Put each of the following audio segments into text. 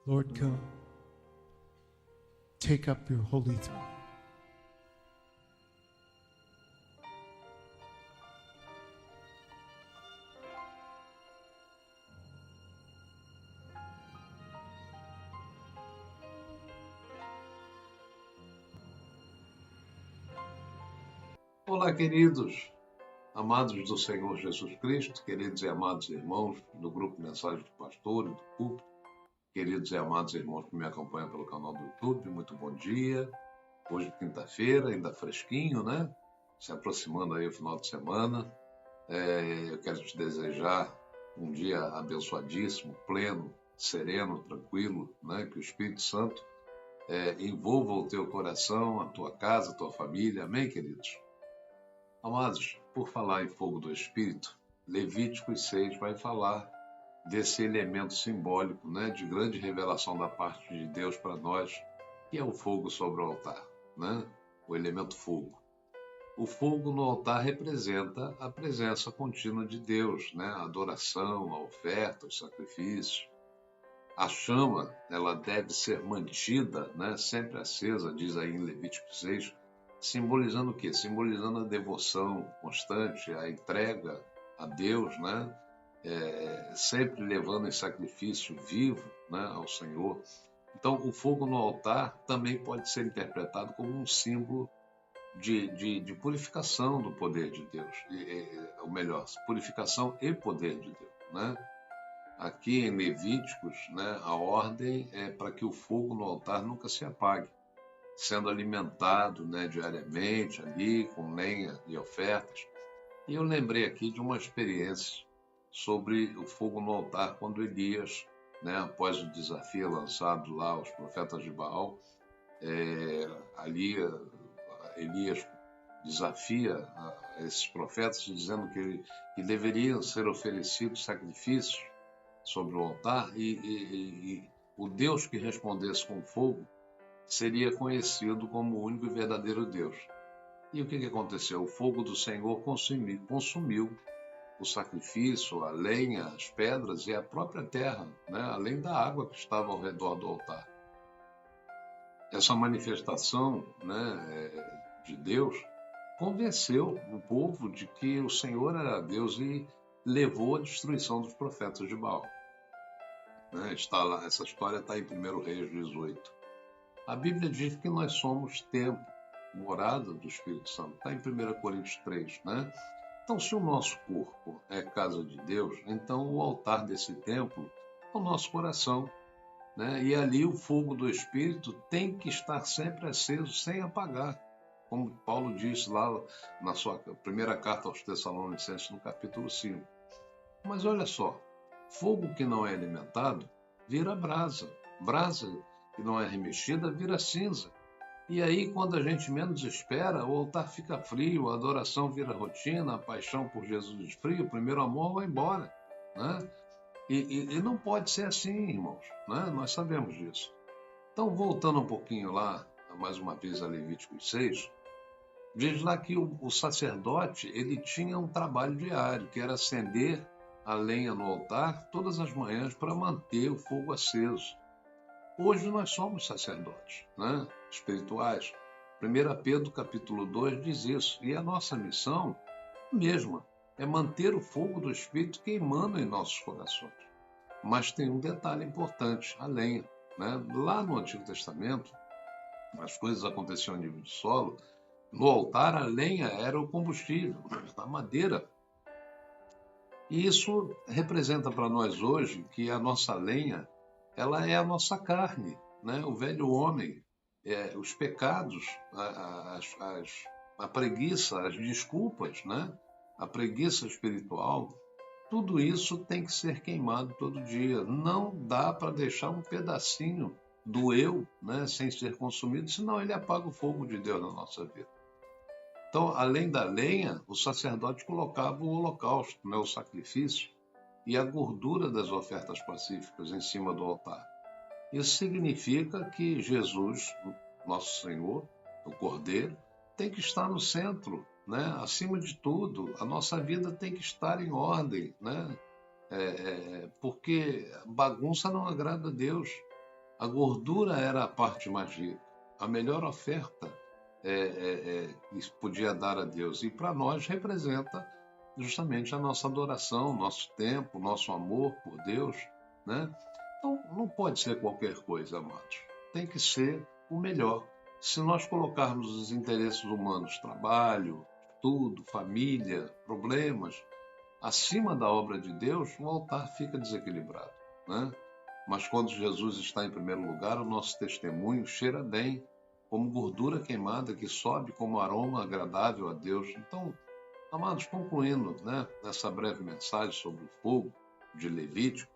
Lord, come. Take up your holy throne. Olá, queridos, amados do Senhor Jesus Cristo, queridos e amados irmãos do grupo Mensagem do Pastor e do Púlpito, queridos e amados irmãos que me acompanham pelo canal do YouTube, muito bom dia. Hoje, quinta-feira, ainda fresquinho, né? Se aproximando aí o final de semana. Eu quero te desejar um dia abençoadíssimo, pleno, sereno, tranquilo, né? Que o Espírito Santo envolva o teu coração, a tua casa, a tua família. Amém, queridos? Amados, por falar em fogo do Espírito, Levíticos 6 vai falar desse elemento simbólico, né, de grande revelação da parte de Deus para nós, que é o fogo sobre o altar, né? O elemento fogo. O fogo no altar representa a presença contínua de Deus, né? A adoração, a oferta, os sacrifícios. A chama, ela deve ser mantida, né, sempre acesa, diz aí em Levítico 6, simbolizando o quê? Simbolizando a devoção constante, a entrega a Deus, né? Sempre levando em sacrifício vivo, né, ao Senhor. Então, o fogo no altar também pode ser interpretado como um símbolo de purificação do poder de Deus, ou melhor, purificação e poder de Deus, né? Aqui em Levíticos, né, a ordem é para que o fogo no altar nunca se apague, sendo alimentado, né, diariamente ali com lenha e ofertas. E eu lembrei aqui de uma experiência sobre o fogo no altar quando Elias, né, após o desafio lançado lá aos profetas de Baal, ali Elias desafia esses profetas dizendo que deveriam ser oferecidos sacrifícios sobre o altar e o Deus que respondesse com fogo seria conhecido como o único e verdadeiro Deus. E o que aconteceu? O fogo do Senhor consumiu o sacrifício, a lenha, as pedras e a própria terra, né? Além da água que estava ao redor do altar. Essa manifestação, né, de Deus convenceu o povo de que o Senhor era Deus e levou à destruição dos profetas de Baal. Né? Essa história está em 1 Reis 18. A Bíblia diz que nós somos templo, morada do Espírito Santo. Está em 1 Coríntios 3, né? Então, se o nosso corpo é casa de Deus, então o altar desse templo é o nosso coração, né? E ali o fogo do Espírito tem que estar sempre aceso, sem apagar. Como Paulo disse lá na sua primeira carta aos Tessalonicenses, no capítulo 5. Mas olha só, fogo que não é alimentado vira brasa. Brasa que não é remexida vira cinza. E aí, quando a gente menos espera, o altar fica frio, a adoração vira rotina, a paixão por Jesus esfria, o primeiro amor vai embora, né? E não pode ser assim, irmãos, né? Nós sabemos disso. Então, voltando um pouquinho lá, mais uma vez a Levíticos 6, diz lá que o sacerdote ele tinha um trabalho diário, que era acender a lenha no altar todas as manhãs para manter o fogo aceso. Hoje nós somos sacerdotes, né, espirituais. 1 Pedro capítulo 2 diz isso. E a nossa missão mesma é manter o fogo do Espírito queimando em nossos corações. Mas tem um detalhe importante, a lenha. Né? Lá no Antigo Testamento, as coisas aconteciam a nível de solo. No altar, a lenha era o combustível, a madeira. E isso representa para nós hoje que a nossa lenha ela é a nossa carne, né? O velho homem, os pecados, a preguiça, as desculpas, né? A preguiça espiritual, tudo isso tem que ser queimado todo dia. Não dá para deixar um pedacinho do eu, né, sem ser consumido, senão ele apaga o fogo de Deus na nossa vida. Então, além da lenha, o sacerdote colocava o holocausto, né, o sacrifício, e a gordura das ofertas pacíficas em cima do altar. Isso significa que Jesus, nosso Senhor, o Cordeiro, tem que estar no centro, né? Acima de tudo, a nossa vida tem que estar em ordem, né? Porque bagunça não agrada a Deus. A gordura era a parte mais rica. A melhor oferta que podia dar a Deus. E para nós representa justamente a nossa adoração, nosso tempo, nosso amor por Deus, né? Então, não pode ser qualquer coisa, amados. Tem que ser o melhor. Se nós colocarmos os interesses humanos, trabalho, estudo, família, problemas, acima da obra de Deus, o altar fica desequilibrado, né? Mas quando Jesus está em primeiro lugar, o nosso testemunho cheira bem, como gordura queimada que sobe como aroma agradável a Deus. Então, amados, concluindo, né, essa breve mensagem sobre o fogo de Levítico,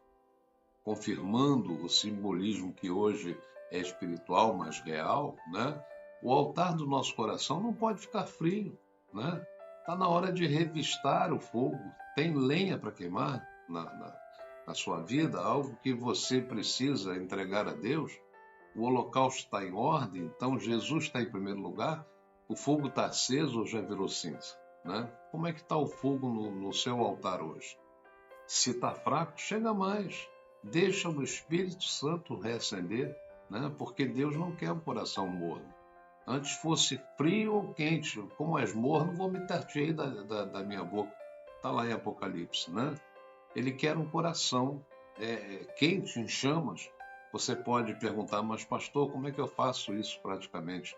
confirmando o simbolismo que hoje é espiritual, mas real, né? O altar do nosso coração não pode ficar frio, né? Está na hora de revistar o fogo. Tem lenha para queimar na sua vida, algo que você precisa entregar a Deus. O holocausto está em ordem, então Jesus está em primeiro lugar. O fogo está aceso ou já virou cinza, né? Como é que está o fogo no seu altar hoje? Se está fraco, chega mais. Deixa o Espírito Santo reacender, né? Porque Deus não quer um coração morno. Antes fosse frio ou quente, como és morno, vomitar-te-ei da minha boca. Está lá em Apocalipse, né? Ele quer um coração quente, em chamas. Você pode perguntar, mas pastor, como é que eu faço isso praticamente?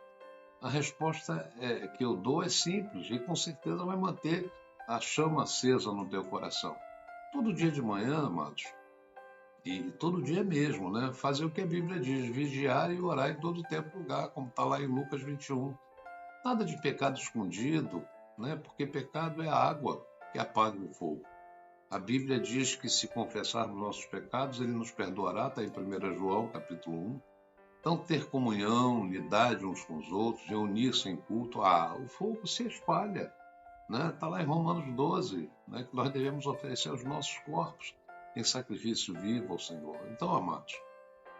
A resposta que eu dou é simples e com certeza vai manter a chama acesa no teu coração. Todo dia de manhã, amados, e todo dia mesmo, né? Fazer o que a Bíblia diz, vigiar e orar em todo tempo e lugar, como está lá em Lucas 21. Nada de pecado escondido, né? Porque pecado é a água que apaga o fogo. A Bíblia diz que se confessarmos nossos pecados, Ele nos perdoará, está em 1 João, capítulo 1. Então, ter comunhão, unidade uns com os outros, reunir-se em culto, o fogo se espalha, né? Está lá em Romanos 12, né? Que nós devemos oferecer os nossos corpos em sacrifício vivo ao Senhor. Então, amados,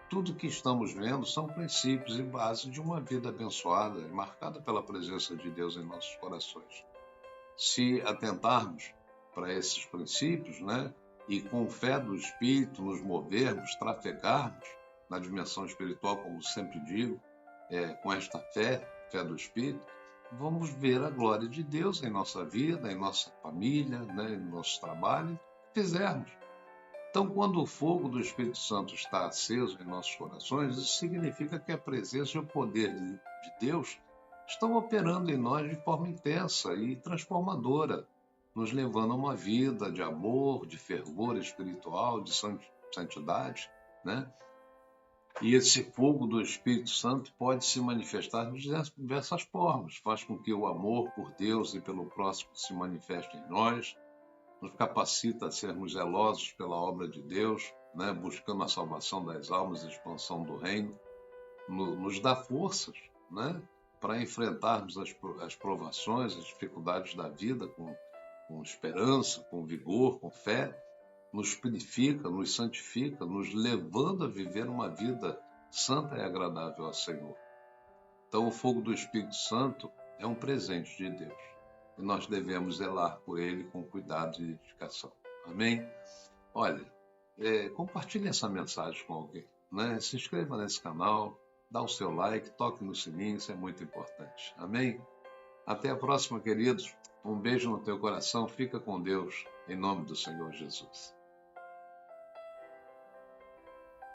tudo que estamos vendo são princípios e base de uma vida abençoada, marcada pela presença de Deus em nossos corações. Se atentarmos para esses princípios, né, e com fé do Espírito nos movermos, trafegarmos na dimensão espiritual, como sempre digo, com esta fé do Espírito, vamos ver a glória de Deus em nossa vida, em nossa família, né, em nosso trabalho, fizermos. Então, quando o fogo do Espírito Santo está aceso em nossos corações, isso significa que a presença e o poder de Deus estão operando em nós de forma intensa e transformadora, nos levando a uma vida de amor, de fervor espiritual, de santidade, né? E esse fogo do Espírito Santo pode se manifestar de diversas formas. Faz com que o amor por Deus e pelo próximo se manifeste em nós, nos capacita a sermos zelosos pela obra de Deus, né? Buscando a salvação das almas e a expansão do reino, nos dá forças, né? Para enfrentarmos as provações, as dificuldades da vida com esperança, com vigor, com fé, nos purifica, nos santifica, nos levando a viver uma vida santa e agradável ao Senhor. Então, o fogo do Espírito Santo é um presente de Deus e nós devemos zelar por ele com cuidado e dedicação. Amém? Olha, compartilhe essa mensagem com alguém, né? Se inscreva nesse canal, dá o seu like, toque no sininho, isso é muito importante. Amém? Até a próxima, queridos. Um beijo no teu coração, fica com Deus, em nome do Senhor Jesus.